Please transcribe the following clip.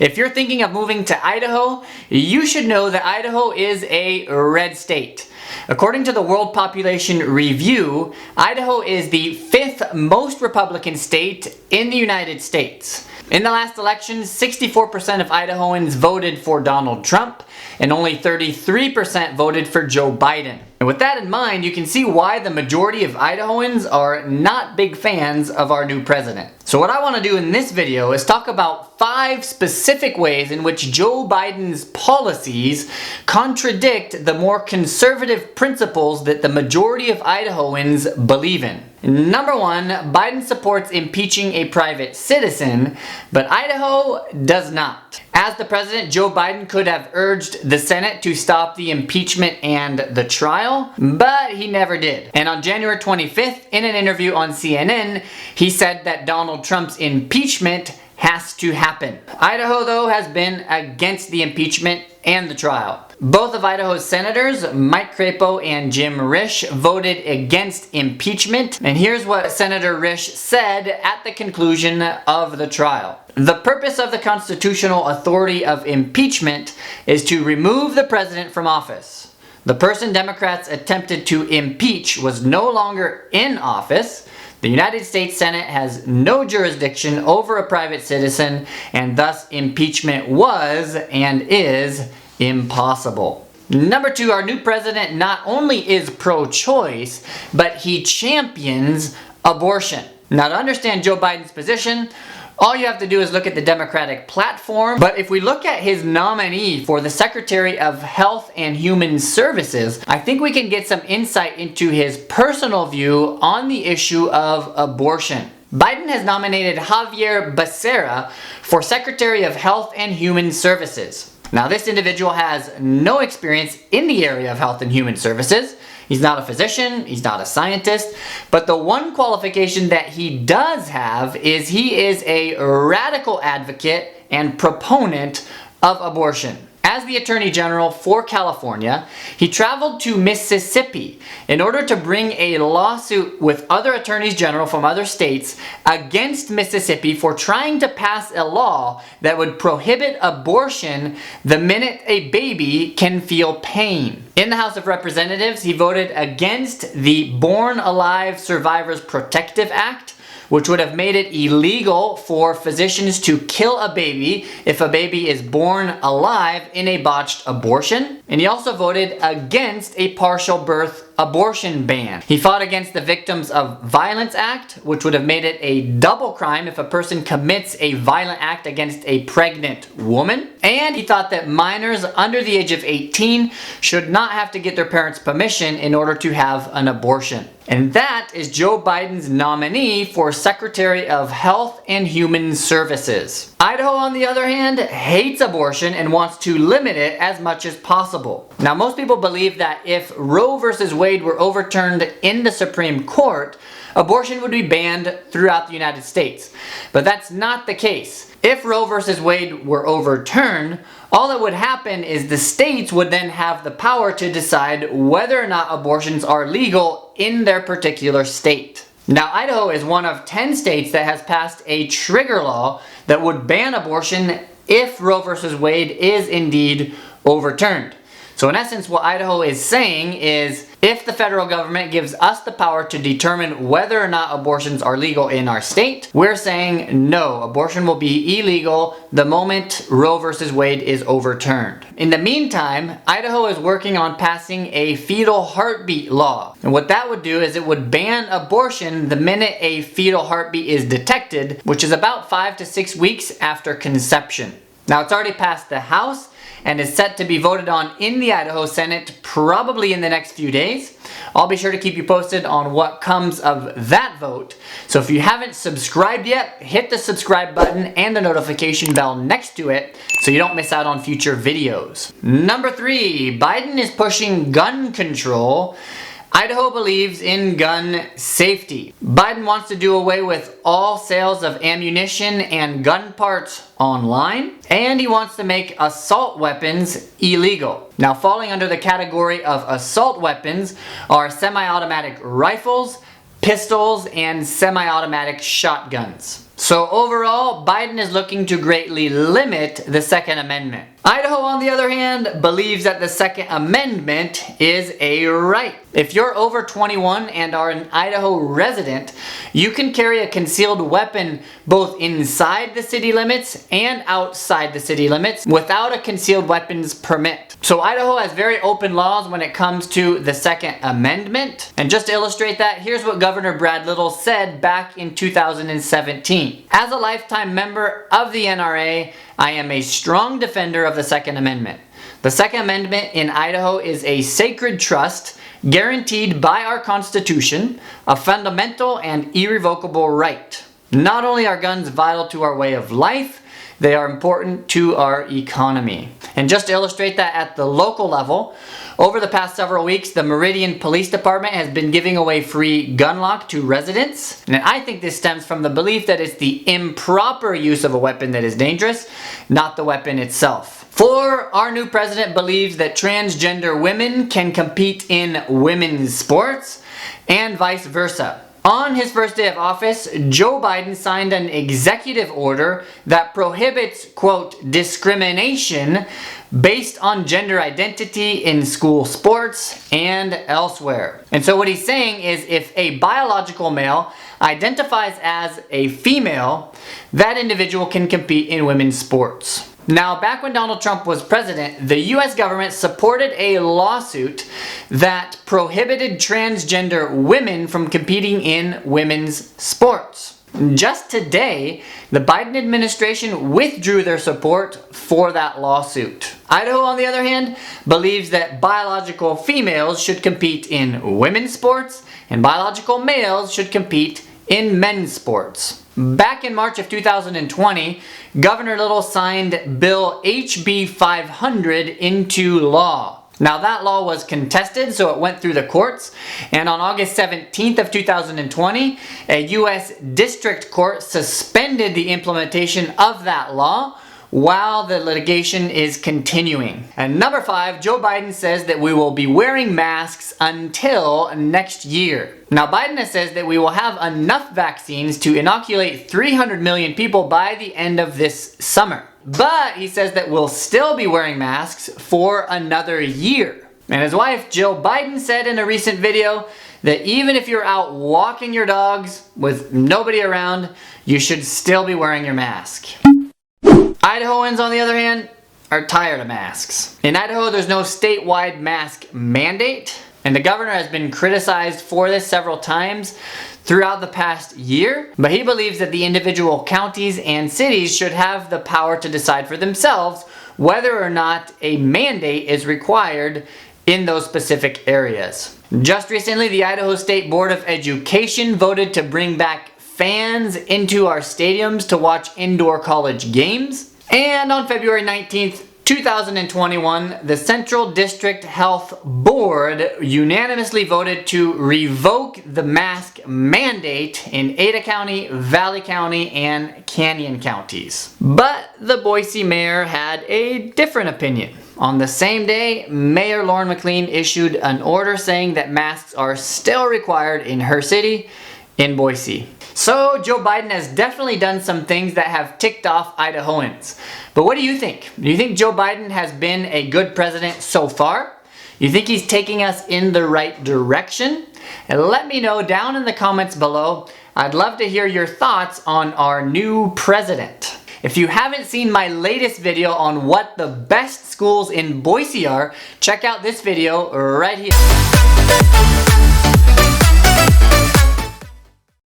If you're thinking of moving to Idaho, you should know that Idaho is a red state. According to the World Population Review, Idaho is the 5th most Republican state in the United States. In the last election, 64% of Idahoans voted for Donald Trump, and only 33% voted for Joe Biden. And with that in mind, you can see why the majority of Idahoans are not big fans of our new president. So what I want to do in this video is talk about 5 specific ways in which Joe Biden's policies contradict the more conservative principles that the majority of Idahoans believe in. Number 1, Biden supports impeaching a private citizen, but Idaho does not. As the president, Joe Biden could have urged the Senate to stop the impeachment and the trial, but he never did. And on January 25th, in an interview on CNN, he said that Donald Trump's impeachment has to happen. Idaho, though, has been against the impeachment and the trial. Both of Idaho's senators, Mike Crapo and Jim Risch, voted against impeachment. And here's what Senator Risch said at the conclusion of the trial. The purpose of the constitutional authority of impeachment is to remove the president from office. The person Democrats attempted to impeach was no longer in office. The United States Senate has no jurisdiction over a private citizen, and thus impeachment was and is impossible. Number 2, our new president not only is pro-choice, but he champions abortion. Now, to understand Joe Biden's position, all you have to do is look at the Democratic platform. But if we look at his nominee for the Secretary of Health and Human Services, I think we can get some insight into his personal view on the issue of abortion. Biden has nominated Javier Becerra for Secretary of Health and Human Services. Now, this individual has no experience in the area of health and human services. He's not a physician, he's not a scientist, but the one qualification that he does have is he is a radical advocate and proponent of abortion. As the Attorney General for California, he traveled to Mississippi in order to bring a lawsuit with other attorneys general from other states against Mississippi for trying to pass a law that would prohibit abortion the minute a baby can feel pain. In the House of Representatives, he voted against the Born Alive Survivors Protective Act, which would have made it illegal for physicians to kill a baby if a baby is born alive in a botched abortion. And he also voted against a partial birth abortion ban. He fought against the Victims of Violence Act, which would have made it a double crime if a person commits a violent act against a pregnant woman. And he thought that minors under the age of 18 should not have to get their parents' permission in order to have an abortion. And that is Joe Biden's nominee for Secretary of Health and Human Services. Idaho, on the other hand, hates abortion and wants to limit it as much as possible. Now, most people believe that if Roe versus Wade were overturned in the Supreme Court, abortion would be banned throughout the United States. But that's not the case. If Roe versus Wade were overturned, all that would happen is the states would then have the power to decide whether or not abortions are legal in their particular state. Now, Idaho is one of 10 states that has passed a trigger law that would ban abortion if Roe versus Wade is indeed overturned. So in essence, what Idaho is saying is, if the federal government gives us the power to determine whether or not abortions are legal in our state, we're saying no, abortion will be illegal the moment Roe versus Wade is overturned. In the meantime, Idaho is working on passing a fetal heartbeat law. And what that would do is it would ban abortion the minute a fetal heartbeat is detected, which is about 5 to 6 weeks after conception. Now, it's already passed the House and is set to be voted on in the Idaho Senate probably in the next few days. I'll be sure to keep you posted on what comes of that vote. So if you haven't subscribed yet, hit the subscribe button and the notification bell next to it so you don't miss out on future videos. Number 3, Biden is pushing gun control. Idaho believes in gun safety. Biden wants to do away with all sales of ammunition and gun parts online, and he wants to make assault weapons illegal. Now, falling under the category of assault weapons are semi-automatic rifles, pistols, and semi-automatic shotguns. So overall, Biden is looking to greatly limit the Second Amendment. Idaho, on the other hand, believes that the Second Amendment is a right. If you're over 21 and are an Idaho resident, you can carry a concealed weapon both inside the city limits and outside the city limits without a concealed weapons permit. So Idaho has very open laws when it comes to the Second Amendment. And just to illustrate that, here's what Governor Brad Little said back in 2017. As a lifetime member of the NRA, I am a strong defender of the Second Amendment. The Second Amendment in Idaho is a sacred trust guaranteed by our Constitution, a fundamental and irrevocable right. Not only are guns vital to our way of life, they are important to our economy. And just to illustrate that at the local level, over the past several weeks, the Meridian Police Department has been giving away free gun lock to residents. And I think this stems from the belief that it's the improper use of a weapon that is dangerous, not the weapon itself. Our new president believes that transgender women can compete in women's sports and vice versa. On his first day of office, Joe Biden signed an executive order that prohibits, quote, discrimination based on gender identity in school sports and elsewhere. And so what he's saying is if a biological male identifies as a female, that individual can compete in women's sports. Now, back when Donald Trump was president, the US government supported a lawsuit that prohibited transgender women from competing in women's sports. Just today, the Biden administration withdrew their support for that lawsuit. Idaho, on the other hand, believes that biological females should compete in women's sports and biological males should compete in men's sports. Back in March of 2020, Governor Little signed Bill HB 500 into law. Now that law was contested, so it went through the courts, and on August 17th of 2020, a U.S. District Court suspended the implementation of that law while the litigation is continuing. And number 5, Joe Biden says that we will be wearing masks until next year. Now Biden says that we will have enough vaccines to inoculate 300 million people by the end of this summer. But he says that we'll still be wearing masks for another year. And his wife, Jill Biden, said in a recent video that even if you're out walking your dogs with nobody around, you should still be wearing your mask. Idahoans, on the other hand, are tired of masks. In Idaho, there's no statewide mask mandate, and the governor has been criticized for this several times throughout the past year, but he believes that the individual counties and cities should have the power to decide for themselves whether or not a mandate is required in those specific areas. Just recently, the Idaho State Board of Education voted to bring back fans into our stadiums to watch indoor college games. And on February 19th, 2021, the Central District Health Board unanimously voted to revoke the mask mandate in Ada County, Valley County, and Canyon counties. But the Boise mayor had a different opinion. On the same day, Mayor Lauren McLean issued an order saying that masks are still required in her city, in Boise. So Joe Biden has definitely done some things that have ticked off Idahoans. But what do you think? Do you think Joe Biden has been a good president so far? You think he's taking us in the right direction? And let me know down in the comments below. I'd love to hear your thoughts on our new president. If you haven't seen my latest video on what the best schools in Boise are, check out this video right here.